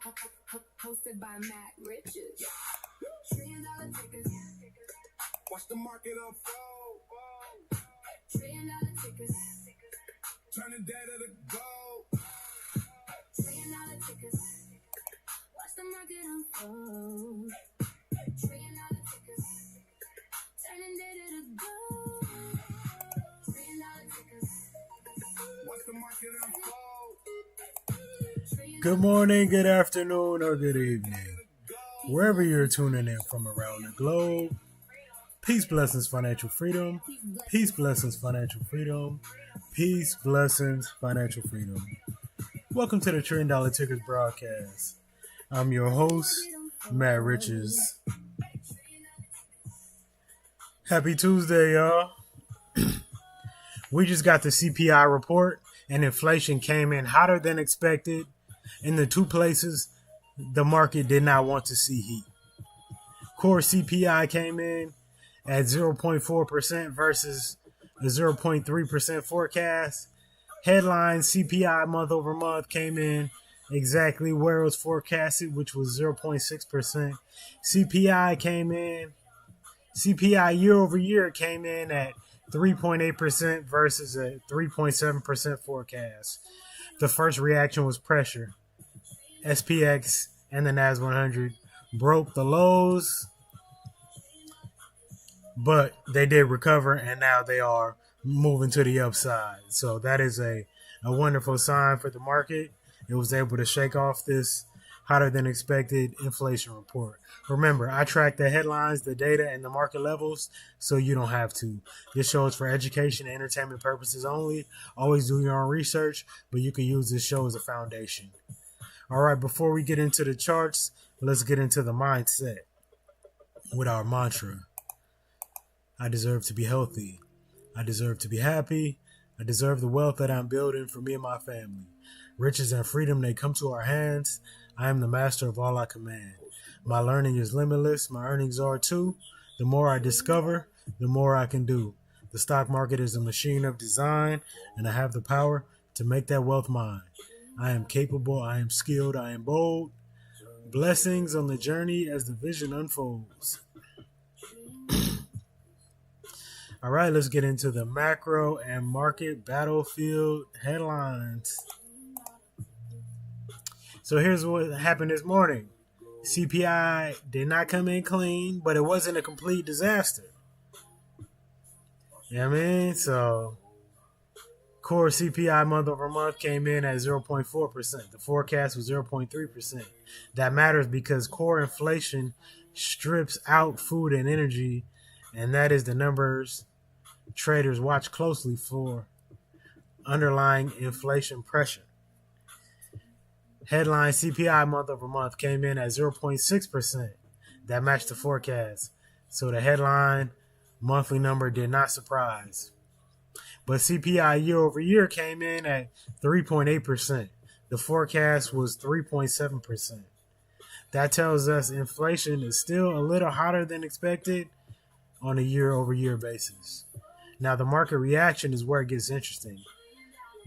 Hosted by Matt Riches. $1 trillion tickers. Watch the market unfold. $1 trillion tickers. Turning data to gold. $1 trillion tickers. Watch the market unfold. $1 trillion tickers. Turning data to gold. $1 trillion tickers. Watch the market unfold. Good morning, good afternoon, or good evening. Wherever you're tuning in from around the globe, peace, blessings, financial freedom. Peace, blessings, financial freedom. Peace, blessings, financial freedom. Welcome to the $1 Trillion Tickers broadcast. I'm your host, Matt Riches. Happy Tuesday, y'all. We just got the CPI report, and inflation came in hotter than expected. In the two places the market did not want to see heat. Core CPI came in at 0.4% versus the 0.3% forecast. Headline CPI month over month came in exactly where it was forecasted, which was 0.6%. CPI year over year came in at 3.8% versus a 3.7% forecast. The first reaction was pressure. SPX and the NAS100 broke the lows, but they did recover, and now they are moving to the upside. So that is a wonderful sign for the market. It was able to shake off this hotter than expected inflation report. Remember, I track the headlines, the data, and the market levels, so you don't have to. This show is for education and entertainment purposes only. Always do your own research, but you can use this show as a foundation. All right, before we get into the charts, let's get into the mindset with our mantra. I deserve to be healthy. I deserve to be happy. I deserve the wealth that I'm building for me and my family. Riches and freedom, they come to our hands. I am the master of all I command. My learning is limitless. My earnings are too. The more I discover, the more I can do. The stock market is a machine of design, and I have the power to make that wealth mine. I am capable, I am skilled, I am bold. Blessings on the journey as the vision unfolds. All right, let's get into the macro and market battlefield headlines. So here's what happened this morning. CPI did not come in clean, but it wasn't a complete disaster. You know what I mean? So core CPI month over month came in at 0.4%. The forecast was 0.3%. That matters because core inflation strips out food and energy, and that is the numbers traders watch closely for underlying inflation pressure. Headline CPI month over month came in at 0.6%. That matched the forecast. So the headline monthly number did not surprise. But CPI year over year came in at 3.8%. The forecast was 3.7%. That tells us inflation is still a little hotter than expected on a year over year basis. Now the market reaction is where it gets interesting.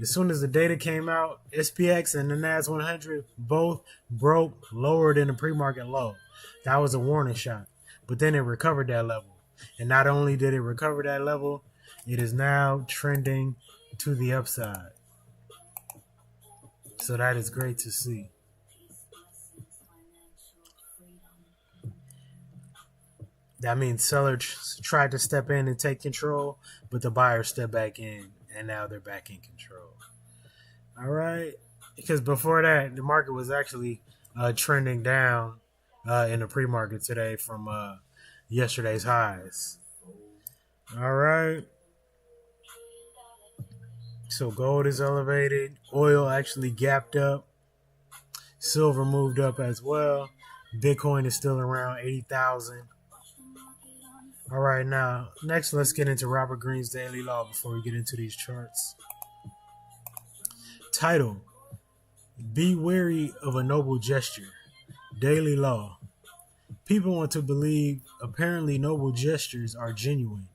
As soon as the data came out, SPX and the NAS100 both broke lower than the pre-market low. That was a warning shot. But then it recovered that level. And not only did it recover that level, it is now trending to the upside. So that is great to see. That means sellers tried to step in and take control, but the buyers stepped back in, and now they're back in control. All right. Because before that, the market was actually trending down in the pre-market today from yesterday's highs. All right. So gold is elevated. Oil actually gapped up. Silver moved up as well. Bitcoin is still around 80,000. All right, now, next let's get into Robert Greene's Daily Law before we get into these charts. Title: Be wary of a noble gesture. Daily Law. People want to believe apparently noble gestures are genuine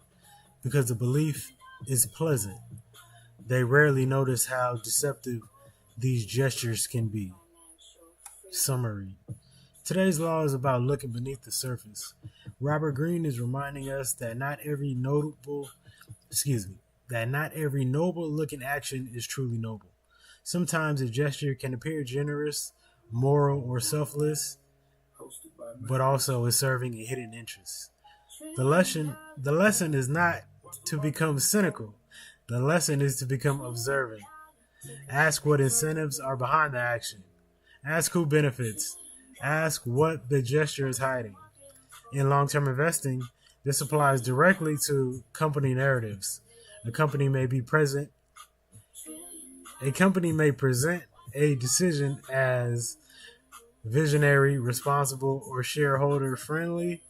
because the belief is pleasant. They rarely notice how deceptive these gestures can be. Summary. Today's law is about looking beneath the surface. Robert Greene is reminding us that not every noble looking action is truly noble. Sometimes a gesture can appear generous, moral, or selfless, but also is serving a hidden interest. The lesson is not to become cynical. The lesson is to become observant. Ask what incentives are behind the action. Ask who benefits. Ask what the gesture is hiding. In long-term investing, this applies directly to company narratives. A company may present a decision as visionary, responsible, or shareholder friendly,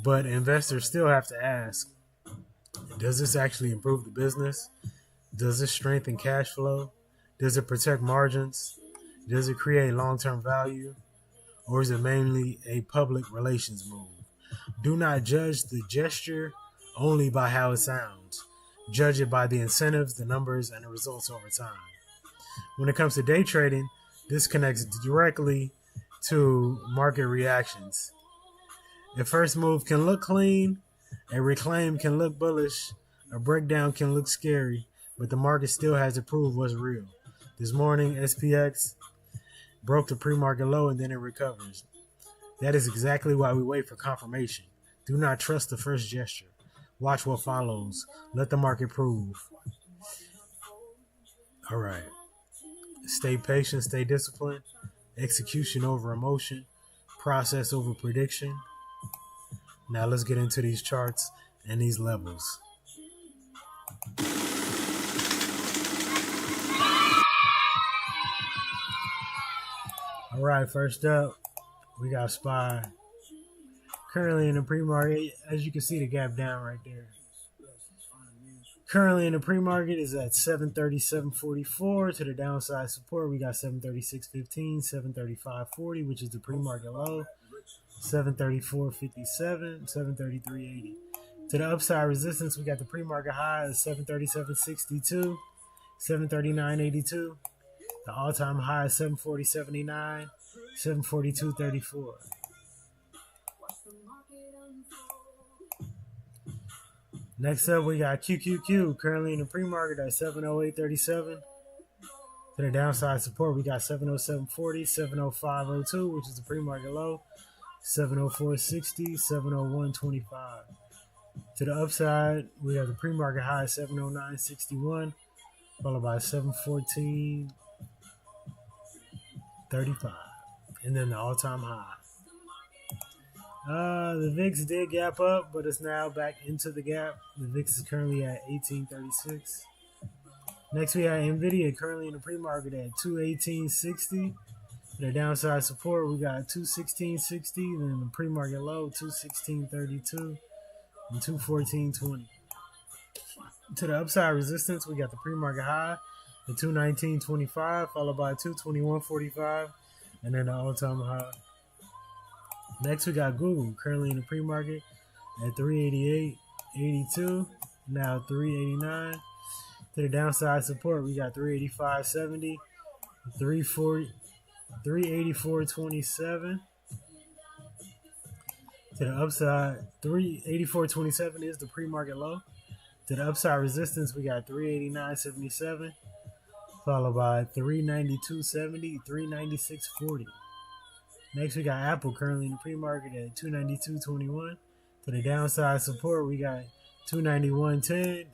but investors still have to ask, does this actually improve the business? Does it strengthen cash flow? Does it protect margins? Does it create long-term value? Or is it mainly a public relations move? Do not judge the gesture only by how it sounds. Judge it by the incentives, the numbers, and the results over time. When it comes to day trading, this connects directly to market reactions. A first move can look clean, a reclaim can look bullish, a breakdown can look scary, but the market still has to prove what's real. This morning, SPX broke the pre-market low and then it recovers. That is exactly why we wait for confirmation. Do not trust the first gesture. Watch what follows. Let the market prove. All right. Stay patient, stay disciplined. Execution over emotion. Process over prediction. Now let's get into these charts and these levels. All right, first up, we got SPY. Currently in the pre-market, as you can see the gap down right there. Currently in the pre-market is at 737.44 to the downside support. We got 736.15, 735.40, which is the pre-market low. 734.57, 733.80. To the upside resistance, we got the pre-market high of 737.62, 739.82. The all-time high is 740.79, 742.34. Next up, we got QQQ, currently in the pre-market at 708.37. To the downside support, we got 707.40, 705.02, which is the pre-market low, 704.60, 701.25. To the upside, we have the pre-market high 709.61, followed by 714.35, and then the all-time high. The VIX did gap up, but it's now back into the gap. The VIX is currently at 1836. Next, we have NVIDIA currently in the pre-market at 218.60. The downside support, we got 216.60, then the pre-market low 216.32 and 214.20. To the upside resistance, we got the pre-market high at 219.25, followed by 221.45, and then the all-time high. Next, we got Google currently in the pre-market at 388.82, now 389. To the downside support, we got 385.70, 384.27. To the upside, 384.27 is the pre-market low. To the upside resistance, we got 389.77, followed by 392.70, 396.40. Next, we got Apple currently in the pre-market at 292.21. To the downside support, we got 291.10,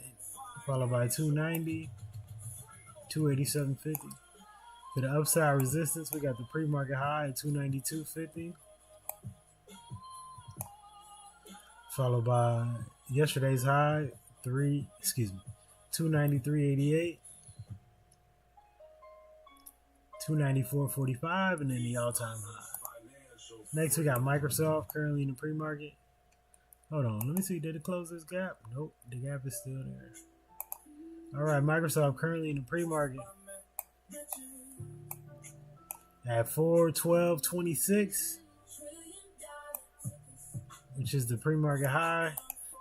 followed by 290, 287.50. To the upside resistance, we got the pre-market high at 292.50, followed by yesterday's high, 293.88, 294.45, and then the all-time high. Next, we got Microsoft currently in the pre-market. Hold on, let me see. Did it close this gap? Nope, the gap is still there. All right, Microsoft currently in the pre-market at 412.26, which is the pre-market high.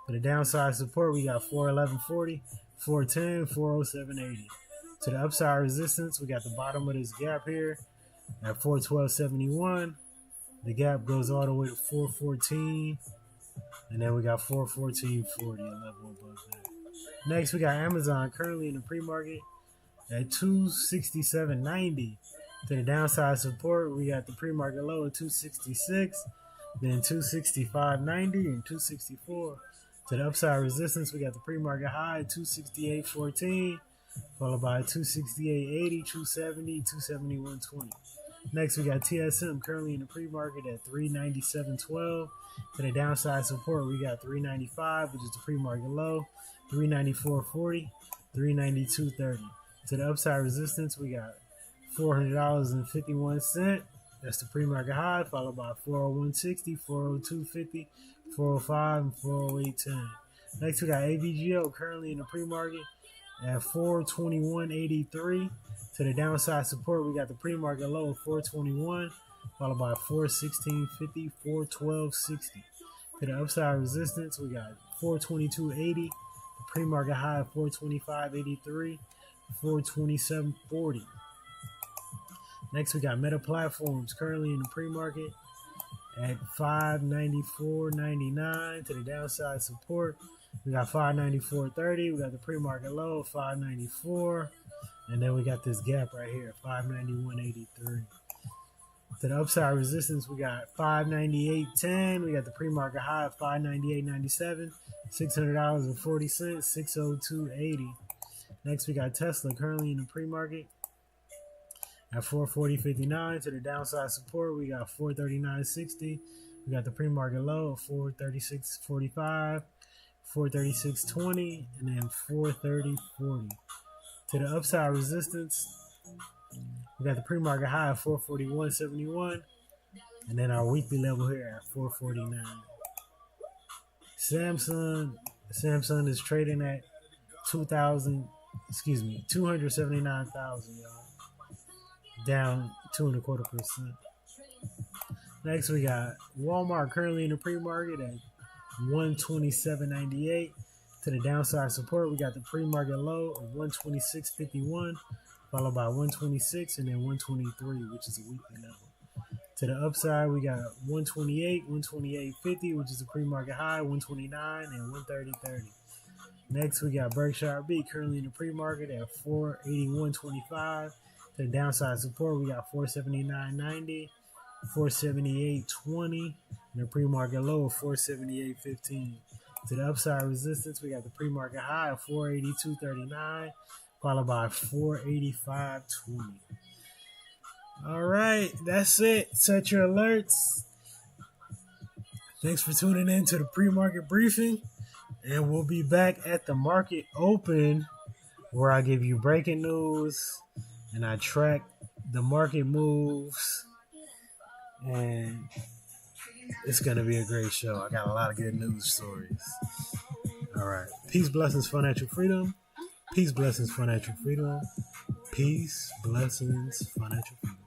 For the downside support, we got 411.40, 410, 407.80. To the upside resistance, we got the bottom of this gap here at 412.71. The gap goes all the way to 414. And then we got 414.40, a level above that. Next, we got Amazon currently in the pre-market at 267.90. To the downside support, we got the pre-market low at 266, then 265.90 and 264. To the upside resistance, we got the pre-market high at 268.14, followed by 268.80, 270, 271.20. Next, we got TSM currently in the pre-market at 397.12. To the downside support, we got 395, which is the pre-market low, 394.40, 392.30. To the upside resistance, we got $400.51. That's the pre-market high, followed by 401.60, 402.50, 405, and 408.10. Next, we got AVGO currently in the pre-market at 421.83. To the downside support, we got the pre-market low of 421, followed by 416.50, 412.60. To the upside resistance, we got 422.80, the pre-market high of 425.83, 427.40. Next, we got Meta Platforms currently in the pre-market at 594.99. To the downside support, we got 594.30. We got the pre-market low of 594. And then we got this gap right here, 591.83. To the upside resistance, we got 598.10. We got the pre-market high of 598.97, $600.40, 602.80. Next, we got Tesla currently in the pre-market at 440.59. To the downside support, we got 439.60. We got the pre-market low of 436.45, 436.20, and then 430.40. To the upside resistance, we got the pre-market high of 441.71, and then our weekly level here at 449. Samsung is trading at 279,000, y'all. Down 2.25%. Next, we got Walmart currently in the pre-market at 127.98. To the downside support, we got the pre-market low of 126.51, followed by 126 and then 123, which is a weekly level. To the upside, we got 128, 128.50, which is the pre-market high, 129 and 130.30. Next, we got Berkshire B currently in the pre-market at 481.25. To the downside support, we got 479.90, 478.20, and the pre-market low of 478.15. To the upside resistance, we got the pre-market high of 482.39, followed by 485.20. All right, that's it. Set your alerts. Thanks for tuning in to the pre-market briefing, and we'll be back at the market open where I give you breaking news and I track the market moves, and it's going to be a great show. I got a lot of good news stories. All right. Peace, blessings, financial freedom. Peace, blessings, financial freedom. Peace, blessings, financial freedom.